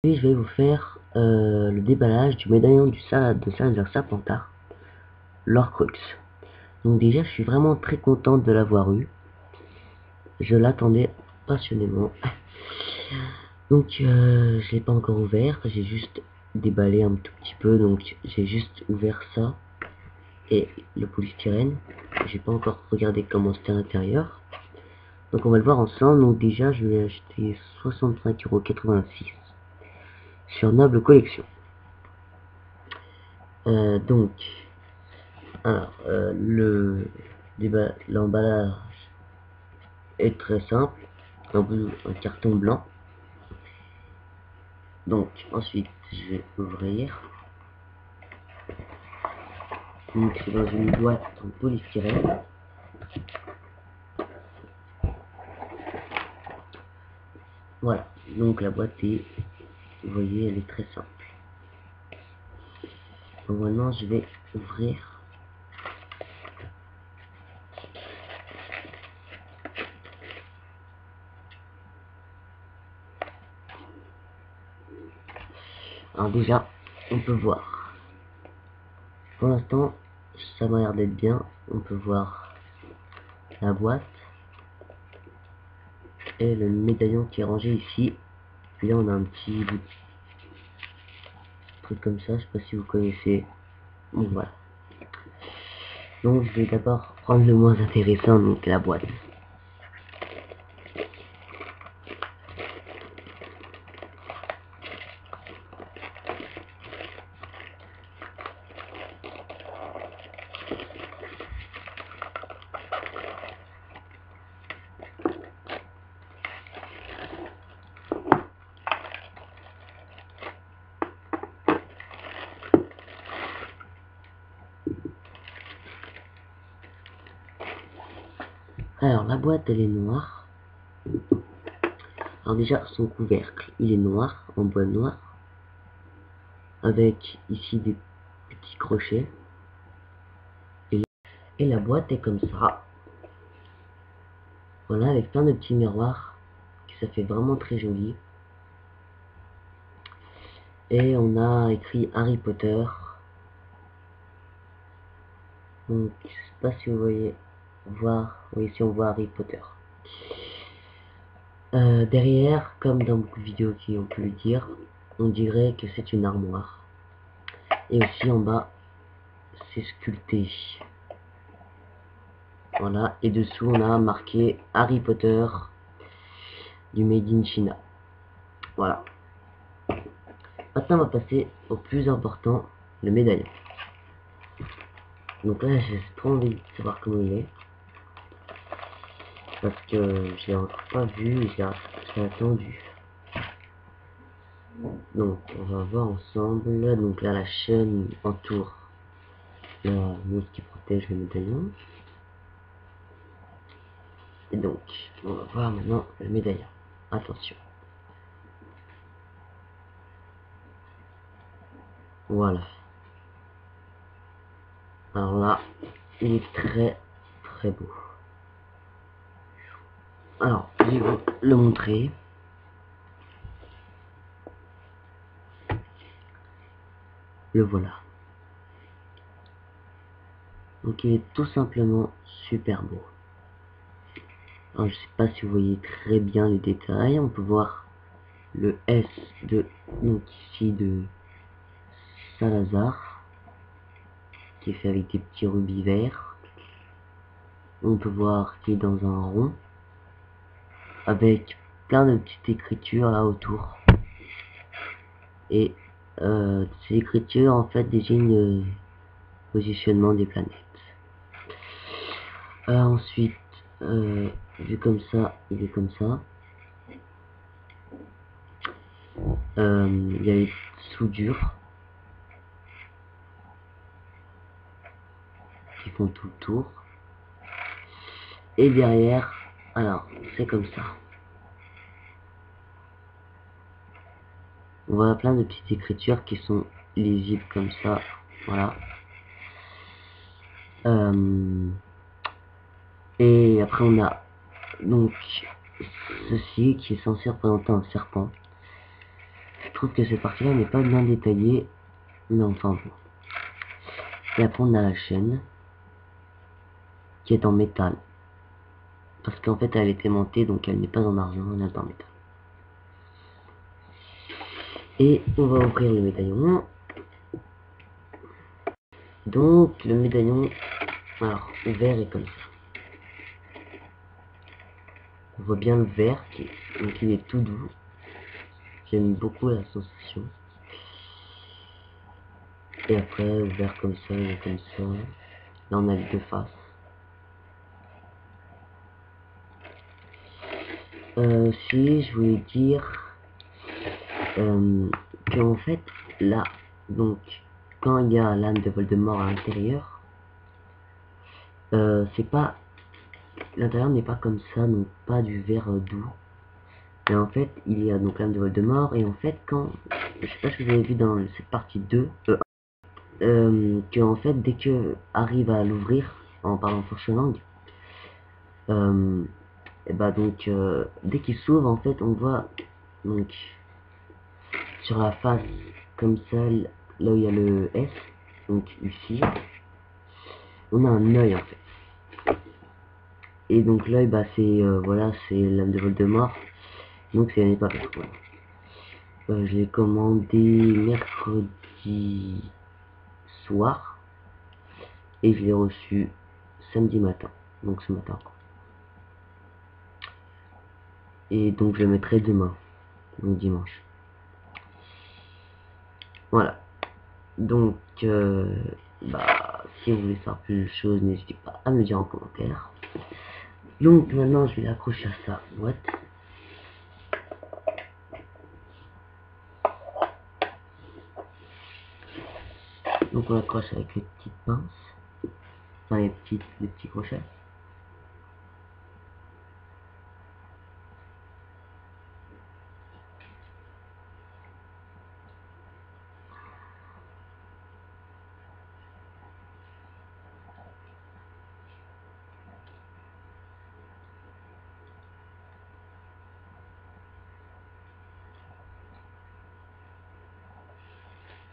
Et je vais vous faire le déballage du médaillon de Salazar Serpentard, l'Orcrux. Donc déjà, je suis vraiment très content de l'avoir eu. Je l'attendais passionnément. Donc je l'ai pas encore ouvert, j'ai juste déballé un tout petit peu, donc j'ai juste ouvert ça et le polystyrène. J'ai pas encore regardé comment c'était à l'intérieur. Donc on va le voir ensemble. Donc déjà, je l'ai acheté 65,86 € sur Noble Collection. Donc, alors, l'emballage est très simple, un carton blanc. Donc, ensuite, je vais ouvrir. Donc, c'est dans une boîte en polystyrène. Voilà, donc la boîte est, vous voyez, elle est très simple. Donc maintenant, je vais ouvrir. Alors déjà, on peut voir. Pour l'instant, ça m'a l'air d'être bien. On peut voir la boîte et le médaillon qui est rangé ici. Puis là, on a un petit truc comme ça. Je sais pas si vous connaissez. Bon, voilà. Donc, je vais d'abord prendre le moins intéressant, donc la boîte. Alors, la boîte, elle est noire. Alors déjà, son couvercle, il est noir, en bois noir. Avec ici des petits crochets. Et la boîte est comme ça. Voilà, avec plein de petits miroirs. Ça fait vraiment très joli. Et on a écrit Harry Potter. Donc, je sais pas si vous voyez voir. Oui, ici on voit Harry Potter. Derrière, comme dans beaucoup de vidéos qui ont pu le dire, on dirait que c'est une armoire. Et aussi en bas, c'est sculpté. Voilà, et dessous on a marqué Harry Potter du Made in China. Voilà. Maintenant on va passer au plus important, le médaillon. Donc là j'ai trop envie de savoir comment il est. Parce que je l'ai encore pas vu et j'ai attendu. Donc on va voir ensemble. Donc là la chaîne entoure la mousse qui protège le médaillon. Et donc on va voir maintenant le médaillon. Attention. Voilà. Alors là, il est très très beau. Alors, je vais vous le montrer. Le voilà. Donc il est tout simplement super beau. Alors, je sais pas si vous voyez très bien les détails. On peut voir le S de, donc ici, de Salazar, qui est fait avec des petits rubis verts. On peut voir qu'il est dans un rond, avec plein de petites écritures là autour. Et ces écritures en fait désignent le positionnement des planètes. Ensuite, vu comme ça, il est comme ça. Il y a les soudures qui font tout le tour. Et derrière, alors, c'est comme ça. On voit plein de petites écritures qui sont lisibles comme ça. Voilà. Et après on a donc ceci qui est censé représenter un serpent. trouve que cette partie-là n'est pas bien détaillée, mais enfin bon. Et après on a la chaîne, qui est en métal. Parce qu'en fait elle est aimantée, donc elle n'est pas en argent, elle est en métal. Et on va ouvrir le médaillon. Donc le médaillon, alors ouvert est comme ça. On voit bien le vert, donc il est tout doux. J'aime beaucoup la sensation. Et après ouvert comme ça, il est comme ça. Là on a les deux faces. Si je voulais dire qu'en fait là, donc quand il y a l'âme de Voldemort à l'intérieur, c'est pas, l'intérieur n'est pas comme ça, donc pas du verre doux. Et en fait il y a donc l'âme de Voldemort, et en fait quand, je sais pas si vous avez vu dans cette partie 2, que en fait dès que arrive à l'ouvrir en parlant force langue, et bah donc dès qu'il s'ouvre en fait on voit donc sur la face comme ça, là où il y a le S, donc ici, on a un œil en fait. Et donc l'œil, bah c'est voilà, c'est l'âme de Voldemort, donc c'est pas vert. Voilà. Je l'ai commandé mercredi soir et je l'ai reçu samedi matin, donc ce matin. Et donc je le mettrai demain, donc dimanche. Voilà. Donc bah si vous voulez savoir plus de choses, n'hésitez pas à me le dire en commentaire. Donc maintenant je vais l'accrocher à sa boîte. Donc on l'accroche avec les petites pinces, enfin les petits crochets.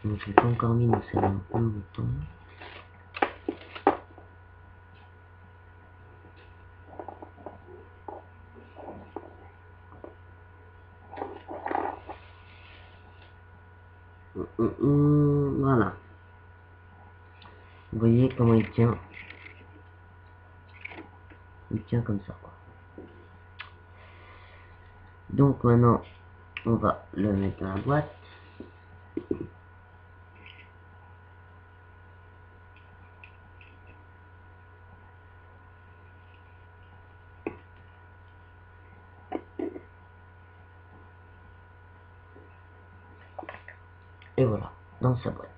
Donc je l'ai pas encore mis dans sa main un bouton. Voilà. Vous voyez comment il tient. Il tient comme ça, quoi. Donc maintenant, on va le mettre dans la boîte. Et voilà, dans sa boîte.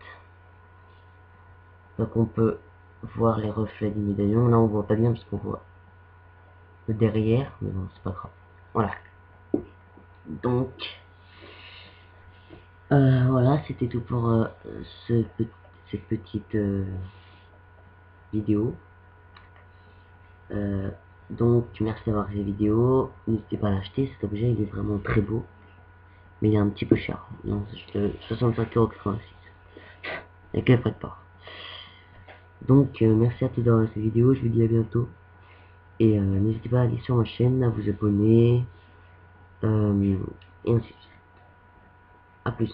Donc on peut voir les reflets du médaillon. Là on voit pas bien parce qu'on voit le derrière, mais bon c'est pas grave. Voilà. Donc voilà, c'était tout pour cette petite vidéo. Donc merci d'avoir regardé la vidéo. N'hésitez pas à l'acheter, cet objet il est vraiment très beau. Mais il est un petit peu cher. Non, c'est 65,86 €. Avec les frais de port. Donc merci à tous d'avoir regardé cette vidéo, je vous dis à bientôt. Et n'hésitez pas à aller sur ma chaîne, à vous abonner. Et ainsi de suite. A plus.